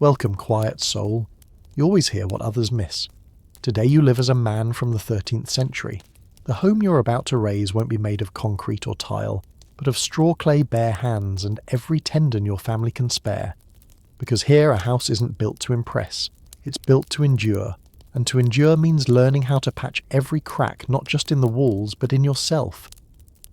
Welcome, quiet soul. You always hear what others miss. Today you live as a man from the 13th century. The home you're about to raise won't be made of concrete or tile, but of straw clay bare hands and every tendon your family can spare. Because here a house isn't built to impress, it's built to endure. And to endure means learning how to patch every crack not just in the walls but in yourself.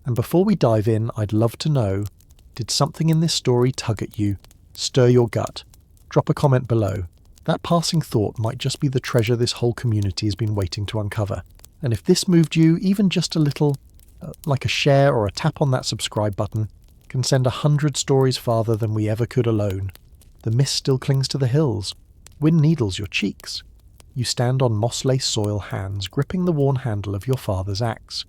And before we dive in, I'd love to know, did something in this story tug at you, stir your gut? Drop a comment below. That passing thought might just be the treasure this whole community has been waiting to uncover. And if this moved you even just a little, like a share or a tap on that subscribe button, can send 100 stories farther than we ever could alone. The mist still clings to the hills. Wind needles your cheeks. You stand on moss-lace soil hands, gripping the worn handle of your father's axe.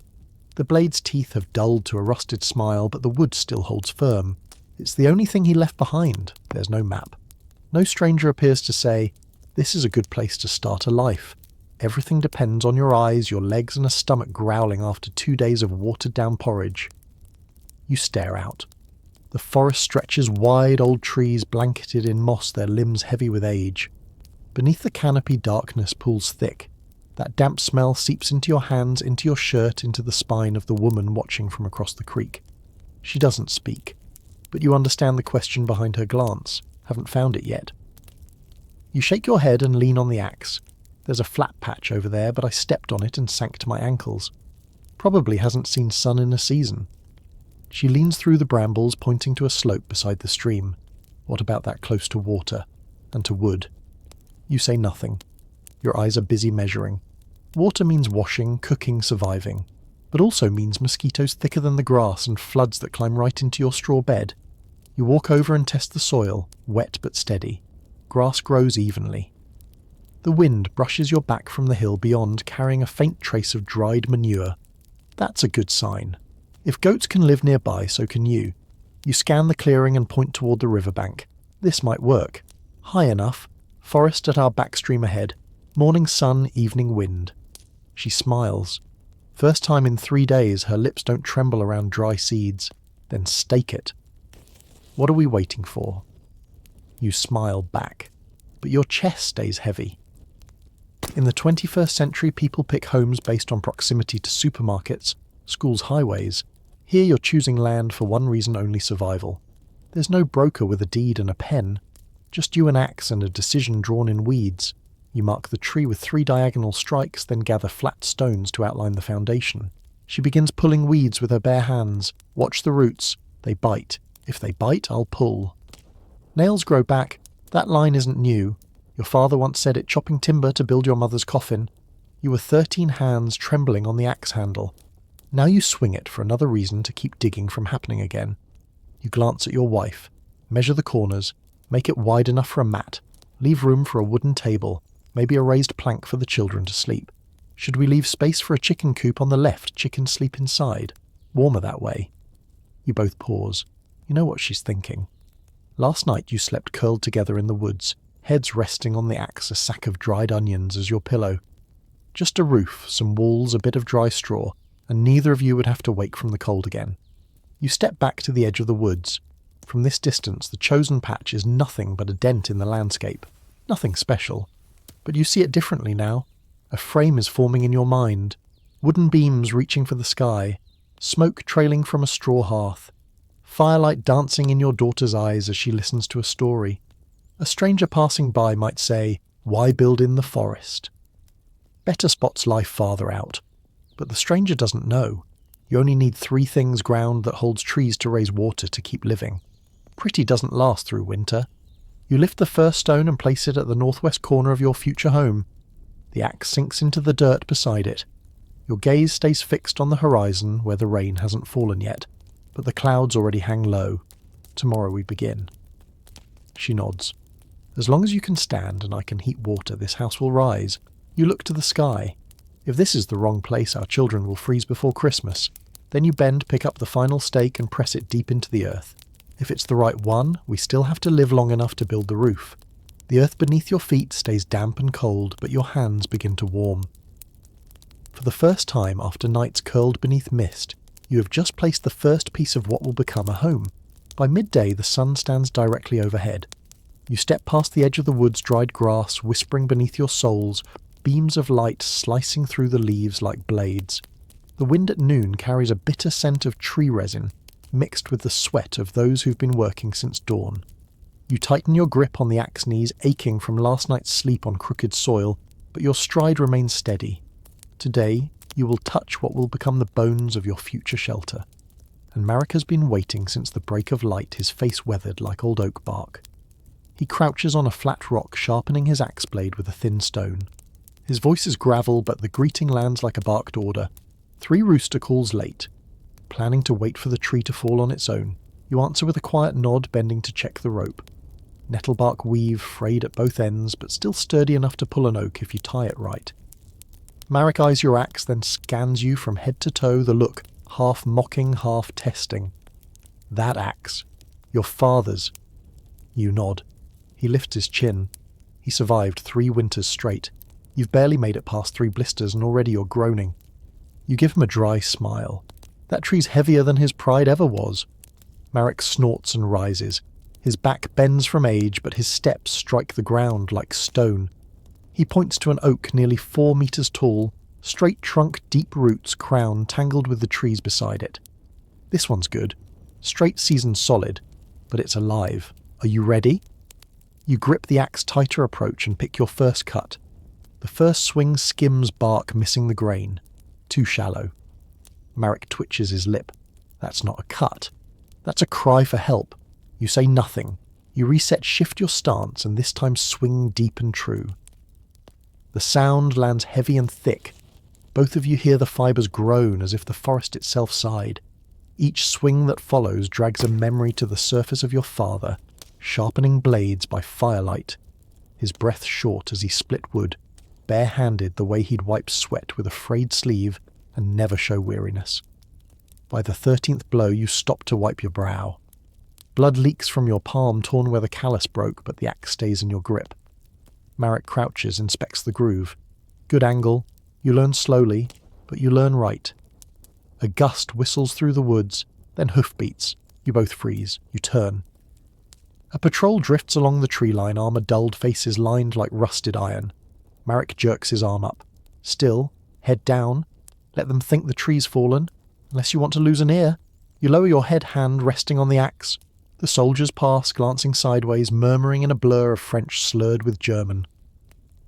The blade's teeth have dulled to a rusted smile, but the wood still holds firm. It's the only thing he left behind. There's no map. No stranger appears to say, "This is a good place to start a life." Everything depends on your eyes, your legs, and a stomach growling after 2 days of watered-down porridge. You stare out. The forest stretches wide, old trees blanketed in moss, their limbs heavy with age. Beneath the canopy, darkness pools thick. That damp smell seeps into your hands, into your shirt, into the spine of the woman watching from across the creek. She doesn't speak, but you understand the question behind her glance. Haven't found it yet. You shake your head and lean on the axe. There's a flat patch over there, but I stepped on it and sank to my ankles. Probably hasn't seen sun in a season. She leans through the brambles, pointing to a slope beside the stream. What about that close to water and to wood? You say nothing. Your eyes are busy measuring. Water means washing, cooking, surviving, but also means mosquitoes thicker than the grass and floods that climb right into your straw bed. You walk over and test the soil, wet but steady. Grass grows evenly. The wind brushes your back from the hill beyond, carrying a faint trace of dried manure. That's a good sign. If goats can live nearby, so can you. You scan the clearing and point toward the riverbank. This might work. High enough. Forest at our backstream ahead. Morning sun, evening wind. She smiles. First time in 3 days her lips don't tremble around dry seeds. Then stake it. What are we waiting for? You smile back, but your chest stays heavy. In the 21st century, people pick homes based on proximity to supermarkets, schools, highways. Here you're choosing land for one reason only: survival. There's no broker with a deed and a pen. Just you, an axe, and a decision drawn in weeds. You mark the tree with 3 diagonal strikes, then gather flat stones to outline the foundation. She begins pulling weeds with her bare hands. Watch the roots. They bite. If they bite, I'll pull. Nails grow back. That line isn't new. Your father once said it chopping timber to build your mother's coffin. You were 13 hands trembling on the axe handle. Now you swing it for another reason to keep digging from happening again. You glance at your wife. Measure the corners. Make it wide enough for a mat. Leave room for a wooden table. Maybe a raised plank for the children to sleep. Should we leave space for a chicken coop on the left? Chickens sleep inside. Warmer that way. You both pause. You know what she's thinking. Last night you slept curled together in the woods, heads resting on the axe, a sack of dried onions as your pillow. Just a roof, some walls, a bit of dry straw, and neither of you would have to wake from the cold again. You step back to the edge of the woods. From this distance, the chosen patch is nothing but a dent in the landscape. Nothing special. But you see it differently now. A frame is forming in your mind. Wooden beams reaching for the sky. Smoke trailing from a straw hearth. Firelight dancing in your daughter's eyes as she listens to a story. A stranger passing by might say, "Why build in the forest?" Better spots life farther out. But the stranger doesn't know. You only need 3 things: ground that holds trees to raise water to keep living. Pretty doesn't last through winter. You lift the first stone and place it at the northwest corner of your future home. The axe sinks into the dirt beside it. Your gaze stays fixed on the horizon where the rain hasn't fallen yet, but the clouds already hang low. Tomorrow we begin. She nods. As long as you can stand and I can heat water, this house will rise. You look to the sky. If this is the wrong place, our children will freeze before Christmas. Then you bend, pick up the final stake and press it deep into the earth. If it's the right one, we still have to live long enough to build the roof. The earth beneath your feet stays damp and cold, but your hands begin to warm. For the first time after nights curled beneath mist, you have just placed the first piece of what will become a home. By midday, the sun stands directly overhead. You step past the edge of the wood's dried grass, whispering beneath your soles, beams of light slicing through the leaves like blades. The wind at noon carries a bitter scent of tree resin, mixed with the sweat of those who've been working since dawn. You tighten your grip on the axe knees, aching from last night's sleep on crooked soil, but your stride remains steady. Today, you will touch what will become the bones of your future shelter. And Marek has been waiting since the break of light, his face weathered like old oak bark. He crouches on a flat rock, sharpening his axe blade with a thin stone. His voice is gravel, but the greeting lands like a barked order. 3 rooster calls late. Planning to wait for the tree to fall on its own, you answer with a quiet nod, bending to check the rope. Nettlebark weave, frayed at both ends, but still sturdy enough to pull an oak if you tie it right. Marek eyes your axe, then scans you from head to toe, the look half mocking, half testing. That axe. Your father's. You nod. He lifts his chin. He survived 3 winters straight. You've barely made it past 3 blisters and already you're groaning. You give him a dry smile. That tree's heavier than his pride ever was. Marek snorts and rises. His back bends from age, but his steps strike the ground like stone. He points to an oak nearly 4 meters tall, straight trunk, deep roots, crown tangled with the trees beside it. This one's good. Straight seasoned solid, but it's alive. Are you ready? You grip the axe tighter approach and pick your first cut. The first swing skims bark, missing the grain. Too shallow. Marek twitches his lip. That's not a cut. That's a cry for help. You say nothing. You reset, shift your stance, and this time swing deep and true. The sound lands heavy and thick. Both of you hear the fibres groan as if the forest itself sighed. Each swing that follows drags a memory to the surface of your father, sharpening blades by firelight. His breath short as he split wood, bare-handed the way he'd wipe sweat with a frayed sleeve and never show weariness. By the 13th blow you stop to wipe your brow. Blood leaks from your palm, torn where the callus broke, but the axe stays in your grip. Marek crouches, inspects the groove. Good angle. You learn slowly, but you learn right. A gust whistles through the woods, then hoofbeats. You both freeze. You turn. A patrol drifts along the tree line, armour-dulled faces lined like rusted iron. Marek jerks his arm up. Still, head down. Let them think the tree's fallen, unless you want to lose an ear. You lower your head, hand resting on the axe. The soldiers pass, glancing sideways, murmuring in a blur of French slurred with German.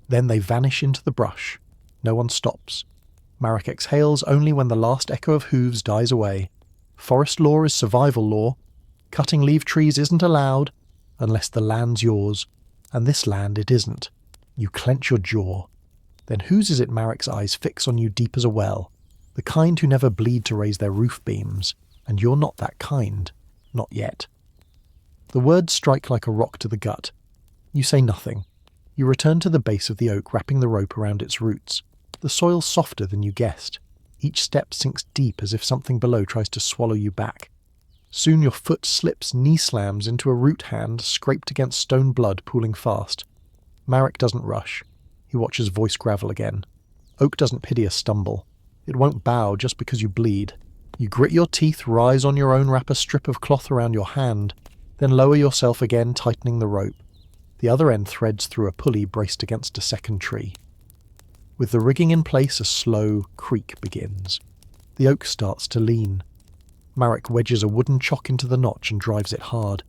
Then they vanish into the brush. No one stops. Marek exhales only when the last echo of hooves dies away. Forest law is survival law. Cutting leaf trees isn't allowed, unless the land's yours. And this land it isn't. You clench your jaw. Then whose is it Marek's eyes fix on you deep as a well? The kind who never bleed to raise their roof beams. And you're not that kind. Not yet. The words strike like a rock to the gut. You say nothing. You return to the base of the oak, wrapping the rope around its roots. The soil's softer than you guessed. Each step sinks deep as if something below tries to swallow you back. Soon your foot slips, knee slams into a root hand, scraped against stone blood pooling fast. Marek doesn't rush. He watches voice gravel again. Oak doesn't pity a stumble. It won't bow just because you bleed. You grit your teeth, rise on your own, wrap a strip of cloth around your hand, then lower yourself again, tightening the rope. The other end threads through a pulley braced against a second tree. With the rigging in place, a slow creak begins. The oak starts to lean. Marek wedges a wooden chock into the notch and drives it hard.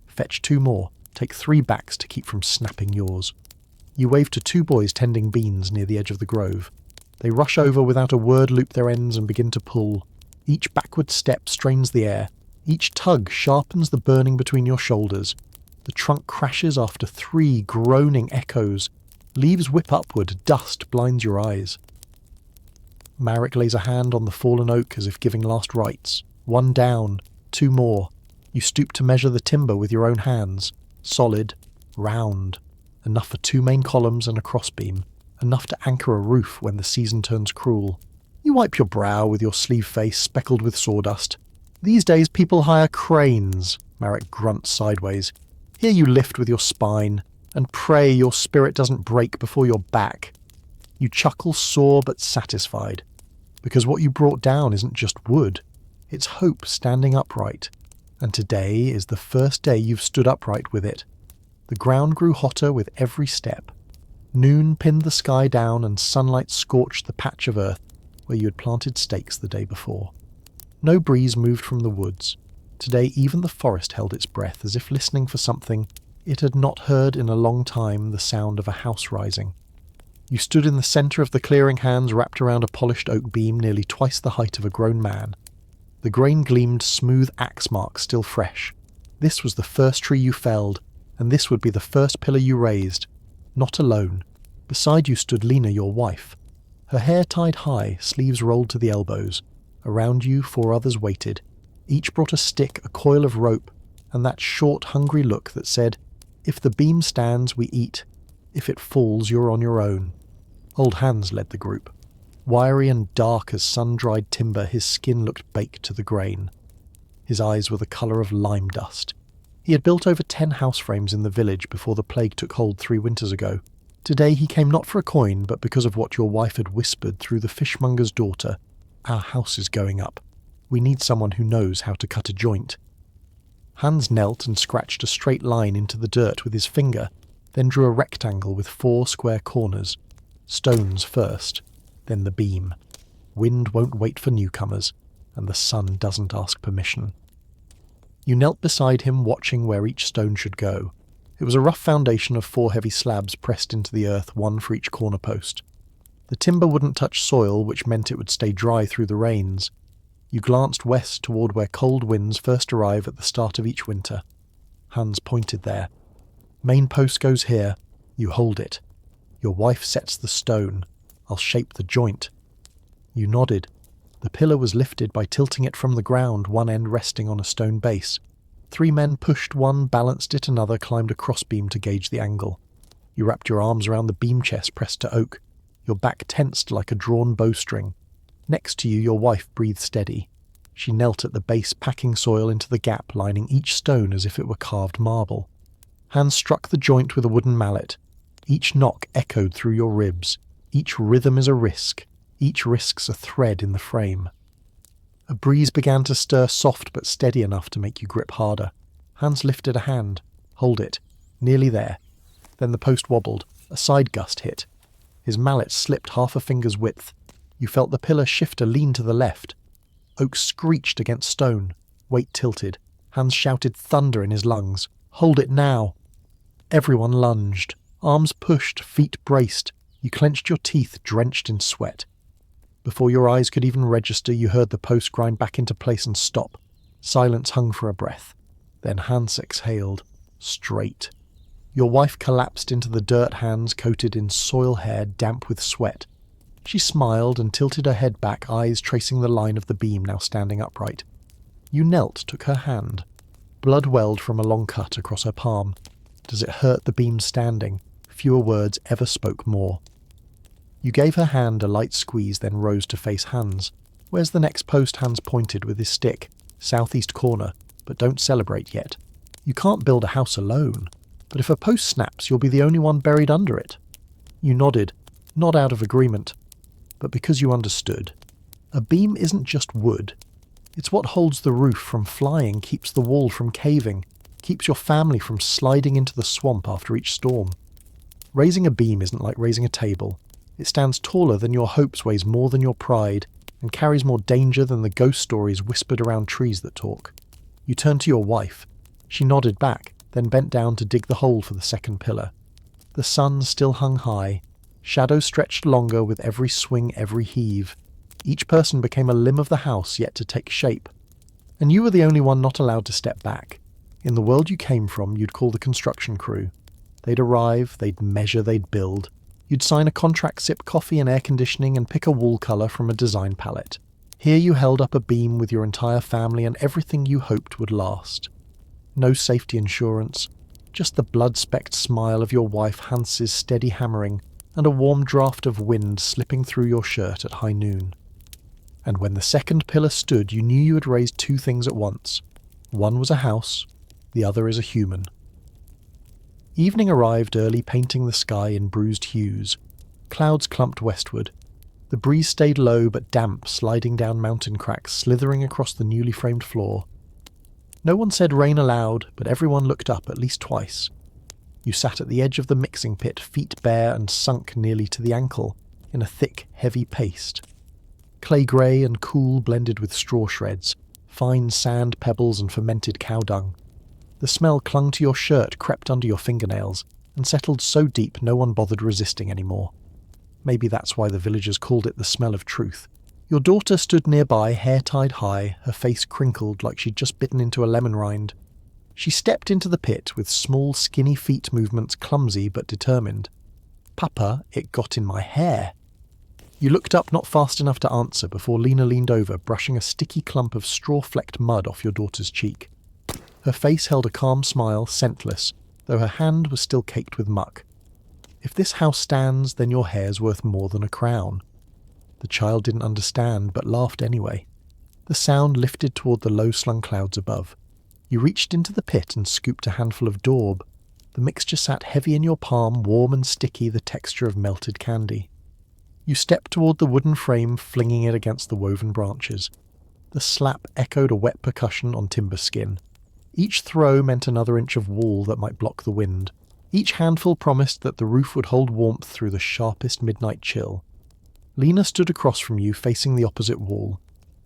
Fetch 2 more. Take 3 backs to keep from snapping yours. You wave to 2 boys tending beans near the edge of the grove. They rush over without a word, loop their ends and begin to pull. Each backward step strains the air. Each tug sharpens the burning between your shoulders. The trunk crashes after 3 groaning echoes. Leaves whip upward, dust blinds your eyes. Marek lays a hand on the fallen oak as if giving last rites. 1 down, 2 more. You stoop to measure the timber with your own hands. Solid, round. Enough for 2 main columns and a crossbeam. Enough to anchor a roof when the season turns cruel. You wipe your brow with your sleeve face speckled with sawdust. These days people hire cranes. Marek grunts sideways. Here you lift with your spine, and pray your spirit doesn't break before your back. You chuckle sore but satisfied, because what you brought down isn't just wood. It's hope standing upright, and today is the first day you've stood upright with it. The ground grew hotter with every step. Noon pinned the sky down and sunlight scorched the patch of earth where you had planted stakes the day before. No breeze moved from the woods. Today even the forest held its breath as if listening for something it had not heard in a long time, the sound of a house rising. You stood in the centre of the clearing, hands wrapped around a polished oak beam nearly twice the height of a grown man. The grain gleamed smooth axe marks still fresh. This was the first tree you felled, and this would be the first pillar you raised. Not alone. Beside you stood Lena, your wife. Her hair tied high, sleeves rolled to the elbows. Around you 4 others waited. Each brought a stick, a coil of rope, and that short, hungry look that said, "If the beam stands, we eat. If it falls, you're on your own." Old Hans led the group. Wiry and dark as sun-dried timber, his skin looked baked to the grain. His eyes were the colour of lime dust. He had built over 10 house frames in the village before the plague took hold 3 winters ago. Today he came not for a coin, but because of what your wife had whispered through the fishmonger's daughter. "Our house is going up. We need someone who knows how to cut a joint." Hans knelt and scratched a straight line into the dirt with his finger, then drew a rectangle with 4 square corners. Stones first, then the beam. Wind won't wait for newcomers, and the sun doesn't ask permission. You knelt beside him, watching where each stone should go. It was a rough foundation of 4 heavy slabs pressed into the earth, 1 for each corner post. The timber wouldn't touch soil, which meant it would stay dry through the rains. You glanced west toward where cold winds first arrive at the start of each winter. Hans pointed there. "Main post goes here. You hold it. Your wife sets the stone. I'll shape the joint." You nodded. The pillar was lifted by tilting it from the ground, one end resting on a stone base. 3 men pushed one, balanced it, another climbed a crossbeam to gauge the angle. You wrapped your arms around the beam chest pressed to oak, your back tensed like a drawn bowstring. Next to you, your wife breathed steady. She knelt at the base, packing soil into the gap lining each stone as if it were carved marble. Hans struck the joint with a wooden mallet. Each knock echoed through your ribs. Each rhythm is a risk. Each risk's a thread in the frame. A breeze began to stir, soft but steady enough to make you grip harder. Hans lifted a hand. Hold it. Nearly there. Then the post wobbled. A side gust hit. His mallet slipped half a finger's width. You felt the pillar shift a lean to the left. Oak screeched against stone. Weight tilted. Hans shouted thunder in his lungs. "Hold it now!" Everyone lunged. Arms pushed, feet braced. You clenched your teeth, drenched in sweat. Before your eyes could even register, you heard the post grind back into place and stop. Silence hung for a breath. Then Hans exhaled. Straight. Your wife collapsed into the dirt, hands coated in soil hair, damp with sweat. She smiled and tilted her head back, eyes tracing the line of the beam now standing upright. You knelt, took her hand. Blood welled from a long cut across her palm. Does it hurt the beam standing? Fewer words ever spoke more. You gave her hand a light squeeze, then rose to face Hans. "Where's the next post?" Hans pointed with his stick. "Southeast corner, but don't celebrate yet. You can't build a house alone, but if a post snaps, you'll be the only one buried under it." You nodded, not out of agreement, but because you understood. A beam isn't just wood. It's what holds the roof from flying, keeps the wall from caving, keeps your family from sliding into the swamp after each storm. Raising a beam isn't like raising a table. It stands taller than your hopes, weighs more than your pride, and carries more danger than the ghost stories whispered around trees that talk. You turned to your wife. She nodded back, then bent down to dig the hole for the second pillar. The sun still hung high. Shadows stretched longer with every swing, every heave. Each person became a limb of the house yet to take shape. And you were the only one not allowed to step back. In the world you came from, you'd call the construction crew. They'd arrive, they'd measure, they'd build. You'd sign a contract, sip coffee and air conditioning, and pick a wall colour from a design palette. Here you held up a beam with your entire family and everything you hoped would last. No safety insurance, just the blood-specked smile of your wife Hans's steady hammering, and a warm draught of wind slipping through your shirt at high noon. And when the second pillar stood, you knew you had raised 2 things at once. One was a house, the other is a human. Evening arrived early, painting the sky in bruised hues. Clouds clumped westward. The breeze stayed low but damp, sliding down mountain cracks, slithering across the newly framed floor. No one said rain aloud, but everyone looked up at least twice. You sat at the edge of the mixing pit, feet bare and sunk nearly to the ankle, in a thick, heavy paste. Clay grey and cool blended with straw shreds, fine sand pebbles and fermented cow dung. The smell clung to your shirt, crept under your fingernails, and settled so deep no one bothered resisting anymore. Maybe that's why the villagers called it the smell of truth. Your daughter stood nearby, hair tied high, her face crinkled like she'd just bitten into a lemon rind. She stepped into the pit with small, skinny feet movements, clumsy but determined. "Papa, it got in my hair." You looked up not fast enough to answer before Lena leaned over, brushing a sticky clump of straw-flecked mud off your daughter's cheek. Her face held a calm smile, scentless, though her hand was still caked with muck. "If this house stands, then your hair's worth more than a crown." The child didn't understand, but laughed anyway. The sound lifted toward the low-slung clouds above. You reached into the pit and scooped a handful of daub. The mixture sat heavy in your palm, warm and sticky, the texture of melted candy. You stepped toward the wooden frame, flinging it against the woven branches. The slap echoed a wet percussion on timber skin. Each throw meant another inch of wall that might block the wind. Each handful promised that the roof would hold warmth through the sharpest midnight chill. Lena stood across from you, facing the opposite wall.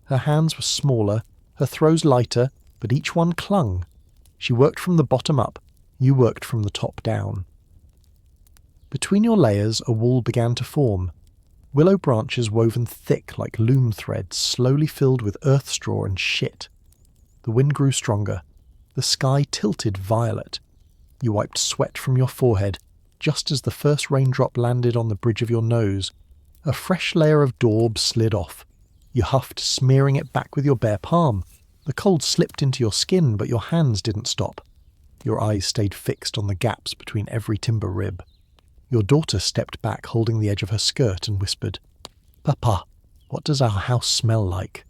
Her hands were smaller, her throws lighter, but each one clung. She worked from the bottom up, you worked from the top down. Between your layers, a wall began to form. Willow branches woven thick like loom threads, slowly filled with earth straw and shit. The wind grew stronger. The sky tilted violet. You wiped sweat from your forehead, just as the first raindrop landed on the bridge of your nose. A fresh layer of daub slid off. You huffed, smearing it back with your bare palm. The cold slipped into your skin, but your hands didn't stop. Your eyes stayed fixed on the gaps between every timber rib. Your daughter stepped back, holding the edge of her skirt, and whispered, "Papa, what does our house smell like?"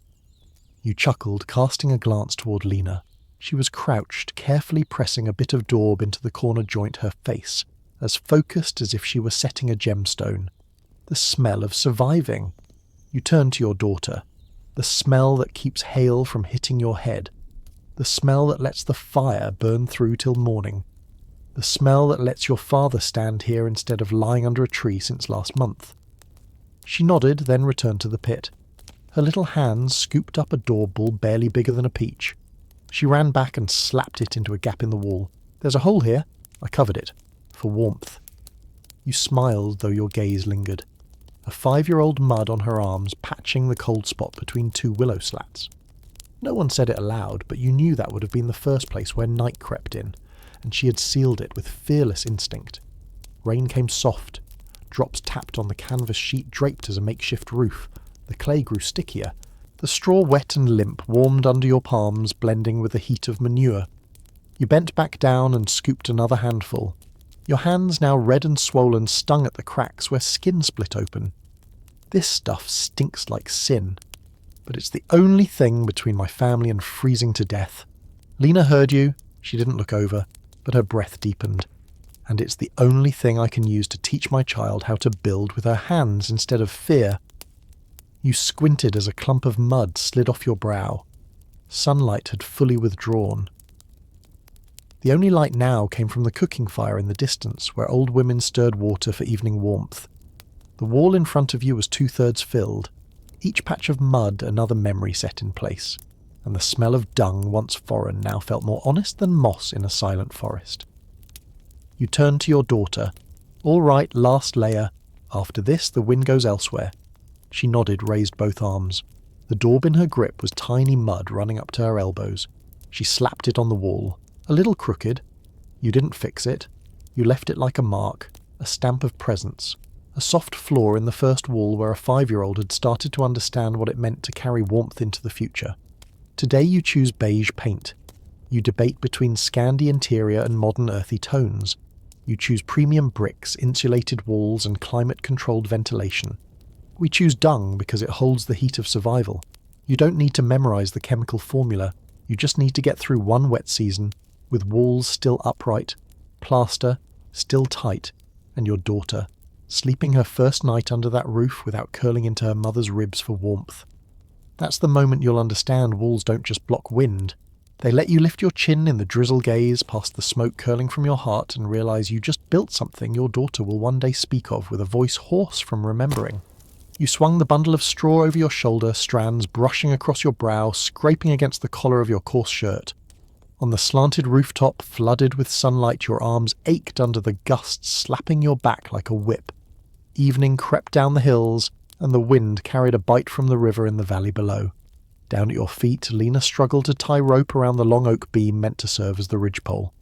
You chuckled, casting a glance toward Lena. She was crouched, carefully pressing a bit of daub into the corner joint her face, as focused as if she were setting a gemstone. The smell of surviving. You turned to your daughter. The smell that keeps hail from hitting your head. The smell that lets the fire burn through till morning. The smell that lets your father stand here instead of lying under a tree since last month. She nodded, then returned to the pit. Her little hands scooped up a daub ball barely bigger than a peach. She ran back and slapped it into a gap in the wall. "There's a hole here." I covered it. For warmth. You smiled, though your gaze lingered. A 5-year-old mud on her arms, patching the cold spot between two willow slats. No one said it aloud, but you knew that would have been the first place where night crept in, and she had sealed it with fearless instinct. Rain came soft. Drops tapped on the canvas sheet draped as a makeshift roof. The clay grew stickier. The straw, wet and limp, warmed under your palms, blending with the heat of manure. You bent back down and scooped another handful. Your hands, now red and swollen, stung at the cracks where skin split open. "This stuff stinks like sin. But it's the only thing between my family and freezing to death." Lena heard you. She didn't look over, but her breath deepened. "And it's the only thing I can use to teach my child how to build with her hands instead of fear." You squinted as a clump of mud slid off your brow. Sunlight had fully withdrawn. The only light now came from the cooking fire in the distance, where old women stirred water for evening warmth. The wall in front of you was 2/3 filled. Each patch of mud another memory set in place, and the smell of dung, once foreign, now felt more honest than moss in a silent forest. You turned to your daughter. "All right, last layer. After this, the wind goes elsewhere." She nodded, raised both arms. The daub in her grip was tiny mud running up to her elbows. She slapped it on the wall. A little crooked. You didn't fix it. You left it like a mark, a stamp of presence. A soft flaw in the first wall where a 5-year-old had started to understand what it meant to carry warmth into the future. Today you choose beige paint. You debate between Scandi interior and modern earthy tones. You choose premium bricks, insulated walls, and climate-controlled ventilation. We choose dung because it holds the heat of survival. You don't need to memorize the chemical formula. You just need to get through one wet season, with walls still upright, plaster still tight, and your daughter sleeping her first night under that roof without curling into her mother's ribs for warmth. That's the moment you'll understand walls don't just block wind, They let you lift your chin in the drizzle gaze past the smoke curling from your heart and realise you just built something your daughter will one day speak of with a voice hoarse from remembering. You swung the bundle of straw over your shoulder, strands brushing across your brow, scraping against the collar of your coarse shirt. On the slanted rooftop, flooded with sunlight, your arms ached under the gusts slapping your back like a whip. Evening crept down the hills, and the wind carried a bite from the river in the valley below. Down at your feet, Lena struggled to tie rope around the long oak beam meant to serve as the ridgepole.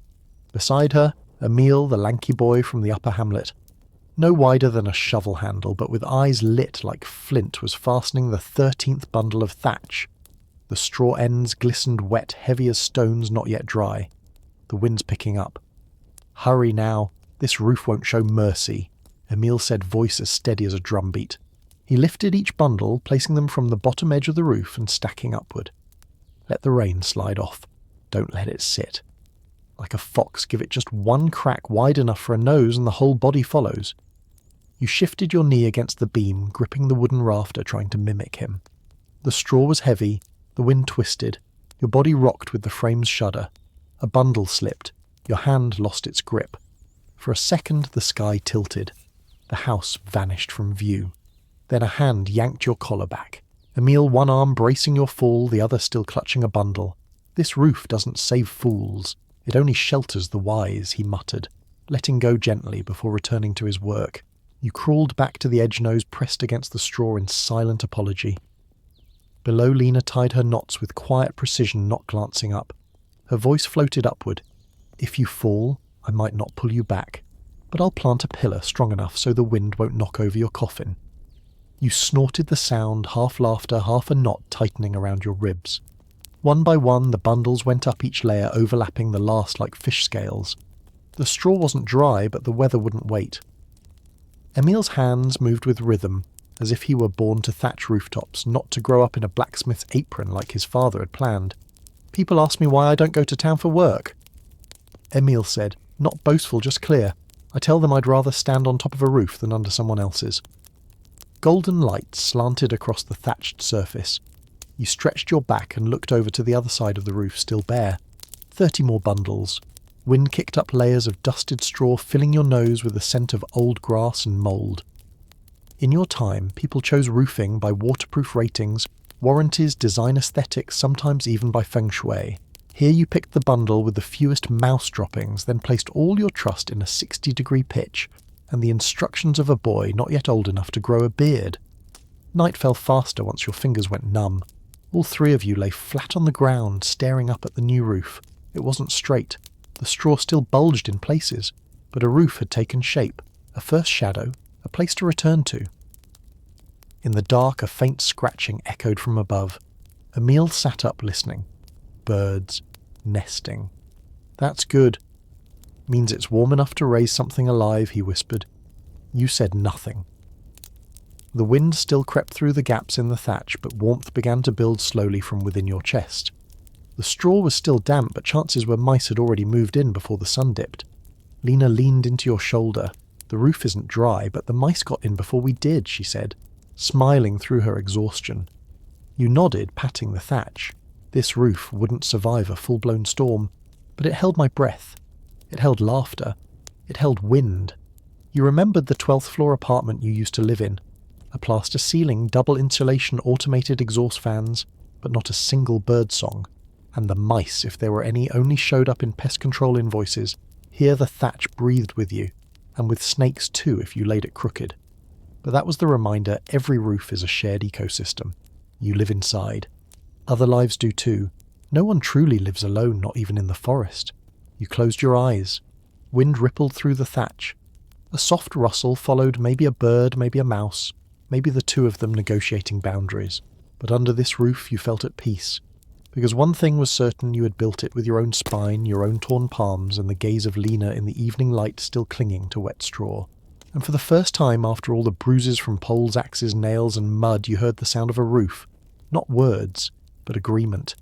Beside her, Emil, the lanky boy from the upper hamlet. No wider than a shovel handle, but with eyes lit like flint, was fastening the 13th bundle of thatch. The straw ends glistened wet, heavy as stones not yet dry. The wind's picking up. "Hurry now, this roof won't show mercy," Emil said, voice as steady as a drumbeat. He lifted each bundle, placing them from the bottom edge of the roof and stacking upward. "Let the rain slide off. Don't let it sit. Like a fox, give it just one crack wide enough for a nose and the whole body follows." You shifted your knee against the beam, gripping the wooden rafter, trying to mimic him. The straw was heavy, the wind twisted, your body rocked with the frame's shudder. A bundle slipped, your hand lost its grip. For a second the sky tilted. The house vanished from view. Then a hand yanked your collar back. Emil, one arm bracing your fall, the other still clutching a bundle. "This roof doesn't save fools. It only shelters the wise," he muttered, letting go gently before returning to his work. You crawled back to the edge nose pressed against the straw in silent apology. Below, Lena tied her knots with quiet precision, not glancing up. Her voice floated upward. "If you fall, I might not pull you back, but I'll plant a pillar strong enough so the wind won't knock over your coffin." You snorted the sound, half laughter, half a knot tightening around your ribs. One by one, the bundles went up each layer, overlapping the last like fish scales. The straw wasn't dry, but the weather wouldn't wait. Emil's hands moved with rhythm, as if he were born to thatch rooftops, not to grow up in a blacksmith's apron like his father had planned. "People ask me why I don't go to town for work." Emil said, not boastful, just clear. "I tell them I'd rather stand on top of a roof than under someone else's." Golden light slanted across the thatched surface. You stretched your back and looked over to the other side of the roof, still bare. 30 more bundles. Wind kicked up layers of dusted straw, filling your nose with the scent of old grass and mould. In your time, people chose roofing by waterproof ratings, warranties, design aesthetics, sometimes even by feng shui. Here you picked the bundle with the fewest mouse droppings, then placed all your trust in a 60-degree pitch and the instructions of a boy not yet old enough to grow a beard. Night fell faster once your fingers went numb. All three of you lay flat on the ground, staring up at the new roof. It wasn't straight. The straw still bulged in places, but a roof had taken shape, a first shadow, a place to return to. In the dark, a faint scratching echoed from above. Emil sat up listening. Birds, nesting. "That's good. Means it's warm enough to raise something alive," he whispered. You said nothing. The wind still crept through the gaps in the thatch, but warmth began to build slowly from within your chest. The straw was still damp, but chances were mice had already moved in before the sun dipped. Lena leaned into your shoulder. "The roof isn't dry, but the mice got in before we did," she said, smiling through her exhaustion. You nodded, patting the thatch. This roof wouldn't survive a full-blown storm, but it held my breath. It held laughter. It held wind. You remembered the 12th floor apartment you used to live in. A plaster ceiling, double insulation, automated exhaust fans, but not a single bird song. And the mice, if there were any, only showed up in pest control invoices. Here the thatch breathed with you, and with snakes too if you laid it crooked. But that was the reminder every roof is a shared ecosystem. You live inside. Other lives do too. No one truly lives alone, not even in the forest. You closed your eyes. Wind rippled through the thatch. A soft rustle followed, maybe a bird, maybe a mouse, maybe the two of them negotiating boundaries. But under this roof you felt at peace. Because one thing was certain, you had built it with your own spine, your own torn palms, and the gaze of Lena in the evening light still clinging to wet straw. And for the first time after all the bruises from poles, axes, nails, and mud, you heard the sound of a roof. Not words, but agreement.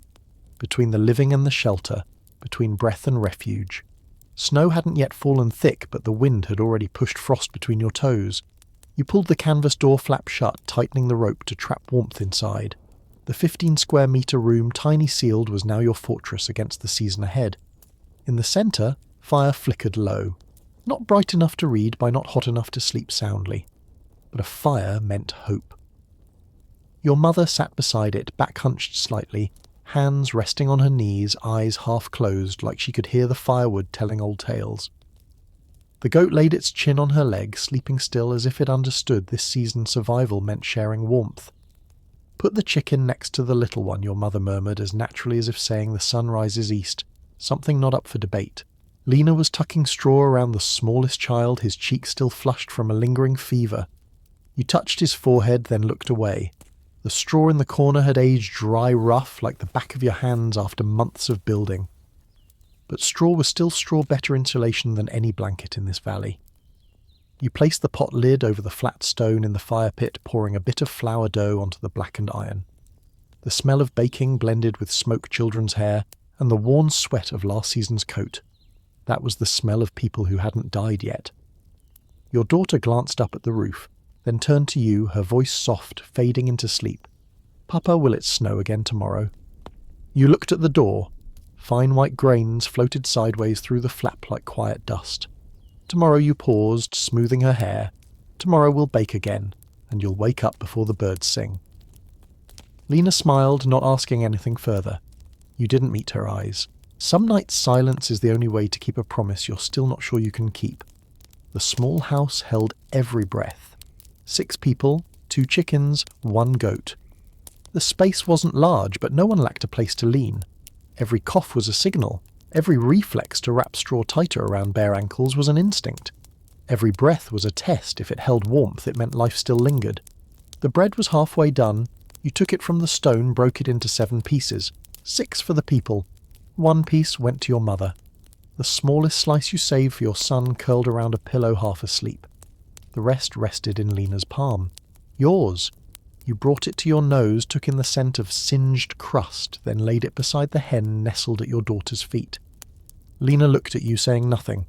Between the living and the shelter, between breath and refuge. Snow hadn't yet fallen thick, but the wind had already pushed frost between your toes. You pulled the canvas door flap shut, tightening the rope to trap warmth inside. The 15-square-metre room tiny sealed was now your fortress against the season ahead. In the centre, fire flickered low. Not bright enough to read by not hot enough to sleep soundly. But a fire meant hope. Your mother sat beside it, back hunched slightly, hands resting on her knees, eyes half closed like she could hear the firewood telling old tales. The goat laid its chin on her leg, sleeping still as if it understood this season's survival meant sharing warmth. Put the chicken next to the little one, your mother murmured, as naturally as if saying the sun rises east, something not up for debate. Lena was tucking straw around the smallest child, his cheek still flushed from a lingering fever. You touched his forehead, then looked away. The straw in the corner had aged dry rough, like the back of your hands after months of building. But straw was still straw, better insulation than any blanket in this valley. You placed the pot lid over the flat stone in the fire pit, pouring a bit of flour dough onto the blackened iron. The smell of baking blended with smoked children's hair and the worn sweat of last season's coat. That was the smell of people who hadn't died yet. Your daughter glanced up at the roof, then turned to you, her voice soft, fading into sleep. "Papa, will it snow again tomorrow?" You looked at the door. Fine white grains floated sideways through the flap like quiet dust. "Tomorrow," you paused, smoothing her hair. "Tomorrow we'll bake again, and you'll wake up before the birds sing." Lena smiled, not asking anything further. You didn't meet her eyes. Some nights silence is the only way to keep a promise you're still not sure you can keep. The small house held every breath. 6 people, 2 chickens, 1 goat. The space wasn't large, but no one lacked a place to lean. Every cough was a signal. Every reflex to wrap straw tighter around bare ankles was an instinct. Every breath was a test. If it held warmth, it meant life still lingered. The bread was halfway done. You took it from the stone, broke it into 7 pieces. 6 for the people. 1 piece went to your mother. The smallest slice you saved for your son curled around a pillow half asleep. The rest rested in Lena's palm. Yours. You brought it to your nose, took in the scent of singed crust, then laid it beside the hen nestled at your daughter's feet. Lena looked at you, saying nothing.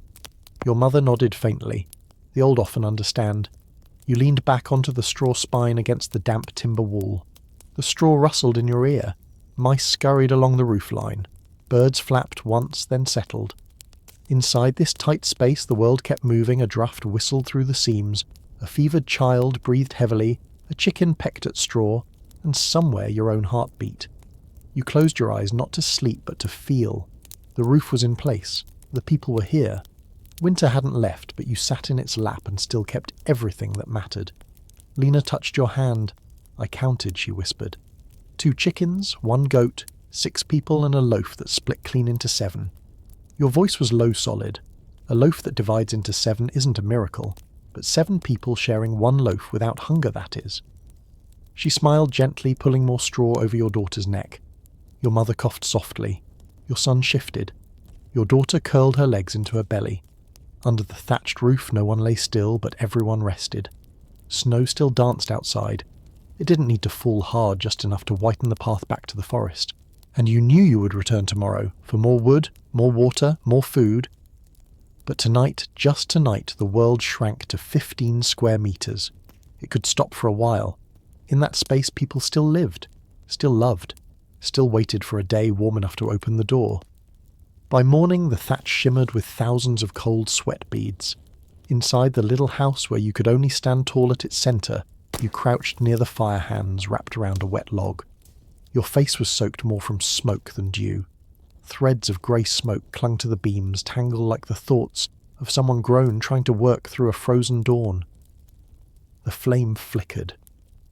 Your mother nodded faintly. The old often understand. You leaned back onto the straw spine against the damp timber wall. The straw rustled in your ear. Mice scurried along the roof line. Birds flapped once, then settled. Inside this tight space the world kept moving. A draft whistled through the seams. A fevered child breathed heavily. A chicken pecked at straw, and somewhere your own heart beat. You closed your eyes not to sleep but to feel. The roof was in place. The people were here. Winter hadn't left, but you sat in its lap and still kept everything that mattered. Lena touched your hand. "I counted," she whispered. 2 chickens, 1 goat, 6 people and a loaf that split clean into 7. Your voice was low solid. A loaf that divides into 7 isn't a miracle. But 7 people sharing 1 loaf without hunger, that is. She smiled gently, pulling more straw over your daughter's neck. Your mother coughed softly. Your son shifted. Your daughter curled her legs into her belly. Under the thatched roof no one lay still, but everyone rested. Snow still danced outside. It didn't need to fall hard, just enough to whiten the path back to the forest. And you knew you would return tomorrow, for more wood, more water, more food. But tonight, just tonight, the world shrank to 15 square meters. It could stop for a while. In that space people still lived, still loved, still waited for a day warm enough to open the door. By morning the thatch shimmered with thousands of cold sweat beads. Inside the little house where you could only stand tall at its centre, you crouched near the fire hands wrapped around a wet log. Your face was soaked more from smoke than dew. Threads of grey smoke clung to the beams, tangled like the thoughts of someone grown trying to work through a frozen dawn. The flame flickered.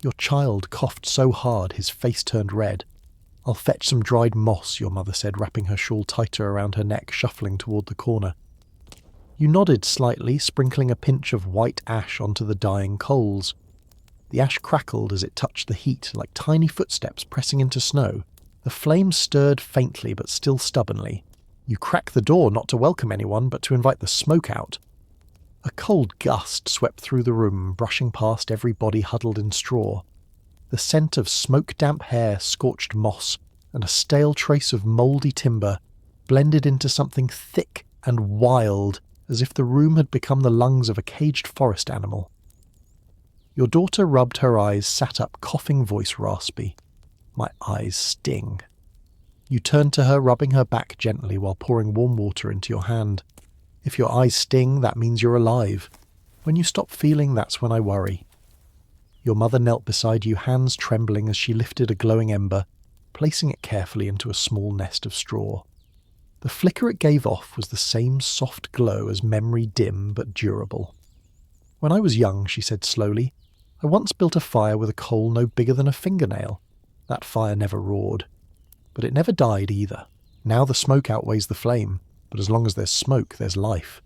Your child coughed so hard his face turned red. "I'll fetch some dried moss," your mother said, wrapping her shawl tighter around her neck, shuffling toward the corner. You nodded slightly, sprinkling a pinch of white ash onto the dying coals. The ash crackled as it touched the heat, like tiny footsteps pressing into snow. The flame stirred faintly but still stubbornly. You cracked the door not to welcome anyone, but to invite the smoke out. A cold gust swept through the room, brushing past every body huddled in straw. The scent of smoke-damp hair, scorched moss, and a stale trace of mouldy timber blended into something thick and wild, as if the room had become the lungs of a caged forest animal. Your daughter rubbed her eyes, sat up, coughing, voice raspy. My eyes sting. You turn to her, rubbing her back gently while pouring warm water into your hand. If your eyes sting, that means you're alive. When you stop feeling, that's when I worry. Your mother knelt beside you, hands trembling as she lifted a glowing ember, placing it carefully into a small nest of straw. The flicker it gave off was the same soft glow as memory, dim but durable. When I was young, she said slowly, I once built a fire with a coal no bigger than a fingernail. That fire never roared. But it never died either. Now the smoke outweighs the flame, but as long as there's smoke, there's life.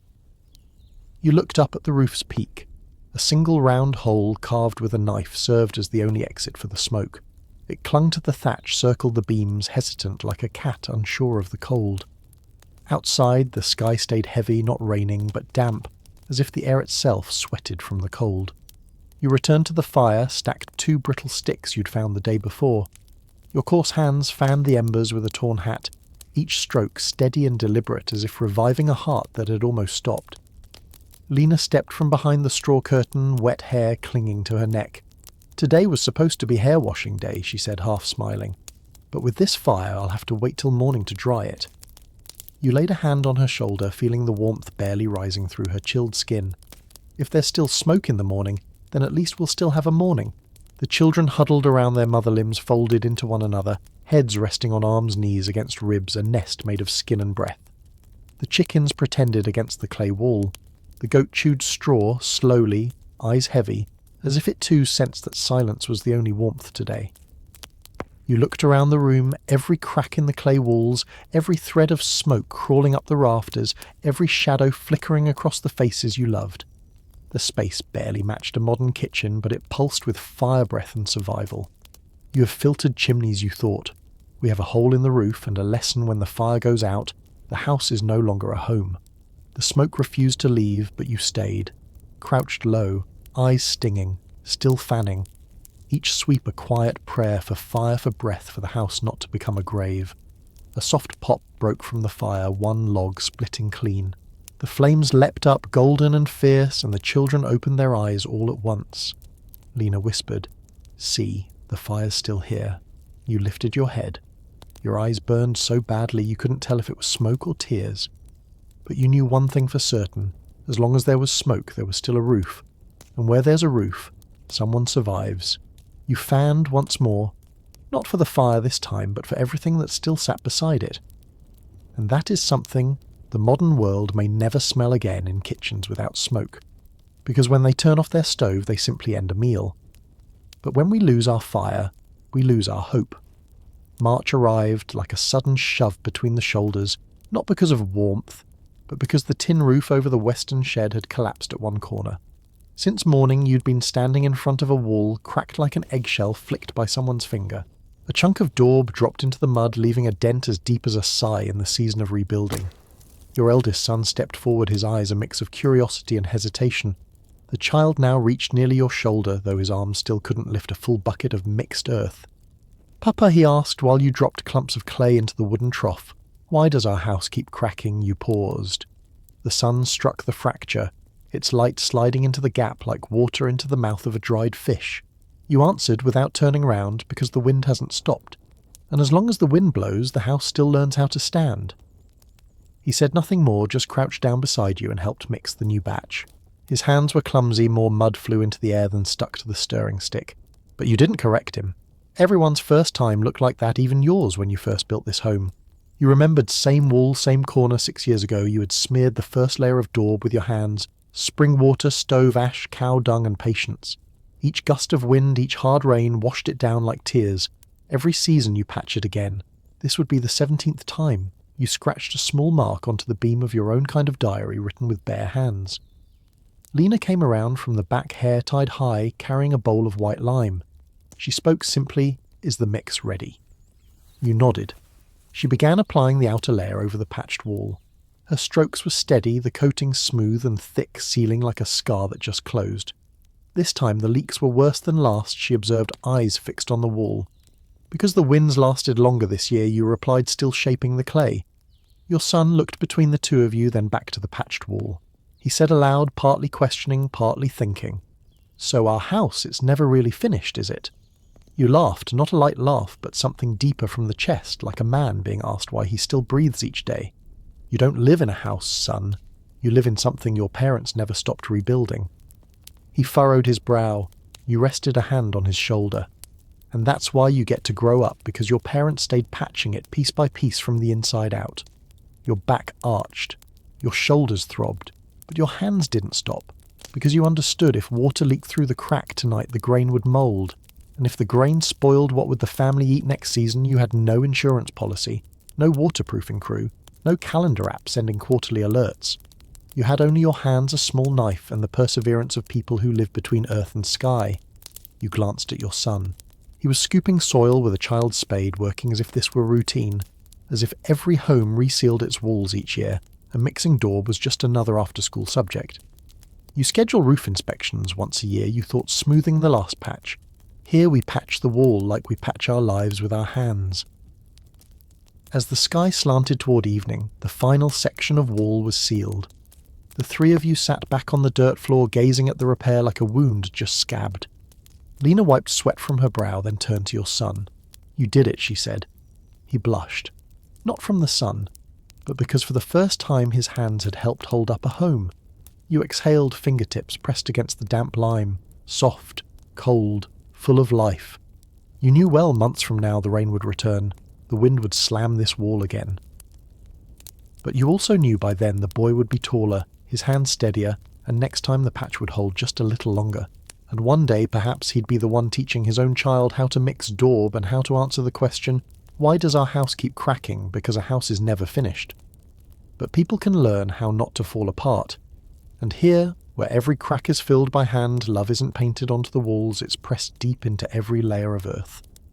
You looked up at the roof's peak. A single round hole carved with a knife served as the only exit for the smoke. It clung to the thatch, circled the beams, hesitant like a cat unsure of the cold. Outside, the sky stayed heavy, not raining, but damp, as if the air itself sweated from the cold. You returned to the fire, stacked 2 brittle sticks you'd found the day before. Your coarse hands fanned the embers with a torn hat, each stroke steady and deliberate as if reviving a heart that had almost stopped. Lena stepped from behind the straw curtain, wet hair clinging to her neck. Today was supposed to be hair washing day, she said, half smiling. But with this fire, I'll have to wait till morning to dry it. You laid a hand on her shoulder, feeling the warmth barely rising through her chilled skin. If there's still smoke in the morning, then at least we'll still have a morning. The children huddled around their mother limbs, folded into one another, heads resting on arms, knees against ribs, a nest made of skin and breath. The chickens pretended against the clay wall. The goat chewed straw, slowly, eyes heavy, as if it too sensed that silence was the only warmth today. You looked around the room, every crack in the clay walls, every thread of smoke crawling up the rafters, every shadow flickering across the faces you loved. The space barely matched a modern kitchen, but it pulsed with fire breath and survival. You have filtered chimneys, you thought. We have a hole in the roof and a lesson: when the fire goes out, the house is no longer a home. The smoke refused to leave, but you stayed, crouched low, eyes stinging, still fanning. Each sweep a quiet prayer for fire, for breath, for the house not to become a grave. A soft pop broke from the fire, one log splitting clean. The flames leapt up, golden and fierce, and the children opened their eyes all at once. Lena whispered, "See, the fire's still here." You lifted your head. Your eyes burned so badly you couldn't tell if it was smoke or tears. But you knew one thing for certain: as long as there was smoke, there was still a roof. And where there's a roof, someone survives. You fanned once more, not for the fire this time, but for everything that still sat beside it. And that is something the modern world may never smell again in kitchens without smoke, because when they turn off their stove, they simply end a meal. But when we lose our fire, we lose our hope. March arrived like a sudden shove between the shoulders, not because of warmth, but because the tin roof over the western shed had collapsed at one corner. Since morning, you'd been standing in front of a wall, cracked like an eggshell flicked by someone's finger. A chunk of daub dropped into the mud, leaving a dent as deep as a sigh in the season of rebuilding. Your eldest son stepped forward, his eyes a mix of curiosity and hesitation. The child now reached nearly your shoulder, though his arms still couldn't lift a full bucket of mixed earth. "Papa," he asked while you dropped clumps of clay into the wooden trough, "why does our house keep cracking?" You paused. The sun struck the fracture, its light sliding into the gap like water into the mouth of a dried fish. You answered without turning round, because the wind hasn't stopped, and as long as the wind blows, the house still learns how to stand. He said nothing more, just crouched down beside you and helped mix the new batch. His hands were clumsy, more mud flew into the air than stuck to the stirring stick. But you didn't correct him. Everyone's first time looked like that, even yours, when you first built this home. You remembered same wall, same corner 6 years ago. You had smeared the first layer of daub with your hands, spring water, stove ash, cow dung and patience. Each gust of wind, each hard rain washed it down like tears. Every season you patch it again. This would be the 17th time. You scratched a small mark onto the beam of your own kind of diary written with bare hands. Lena came around from the back, hair tied high, carrying a bowl of white lime. She spoke simply, "Is the mix ready?" You nodded. She began applying the outer layer over the patched wall. Her strokes were steady, the coating smooth and thick, sealing like a scar that just closed. This time the leaks were worse than last. She observed eyes fixed on the wall. Because the winds lasted longer this year, you replied, still shaping the clay. Your son looked between the two of you, then back to the patched wall. He said aloud, partly questioning, partly thinking, "So our house, it's never really finished, is it?" You laughed, not a light laugh, but something deeper from the chest, like a man being asked why he still breathes each day. You don't live in a house, son. You live in something your parents never stopped rebuilding. He furrowed his brow. You rested a hand on his shoulder. And that's why you get to grow up, because your parents stayed patching it piece by piece from the inside out. Your back arched. Your shoulders throbbed. But your hands didn't stop, because you understood if water leaked through the crack tonight, the grain would mould. And if the grain spoiled, what would the family eat next season? You had no insurance policy, no waterproofing crew, no calendar app sending quarterly alerts. You had only your hands, a small knife, and the perseverance of people who live between earth and sky. You glanced at your son. He was scooping soil with a child's spade, working as if this were routine, as if every home resealed its walls each year, and mixing daub was just another after-school subject. You schedule roof inspections once a year. You thought, smoothing the last patch. Here we patch the wall like we patch our lives with our hands. As the sky slanted toward evening, the final section of wall was sealed. The three of you sat back on the dirt floor, gazing at the repair like a wound just scabbed. Lena wiped sweat from her brow, then turned to your son. You did it, she said. He blushed. Not from the sun, but because for the first time his hands had helped hold up a home. You exhaled, fingertips pressed against the damp lime, soft, cold, full of life. You knew well months from now the rain would return, the wind would slam this wall again. But you also knew by then the boy would be taller, his hands steadier, and next time the patch would hold just a little longer. And one day perhaps he'd be the one teaching his own child how to mix daub and how to answer the question, why does our house keep cracking? Because a house is never finished. But people can learn how not to fall apart. And here, where every crack is filled by hand, love isn't painted onto the walls, it's pressed deep into every layer of earth.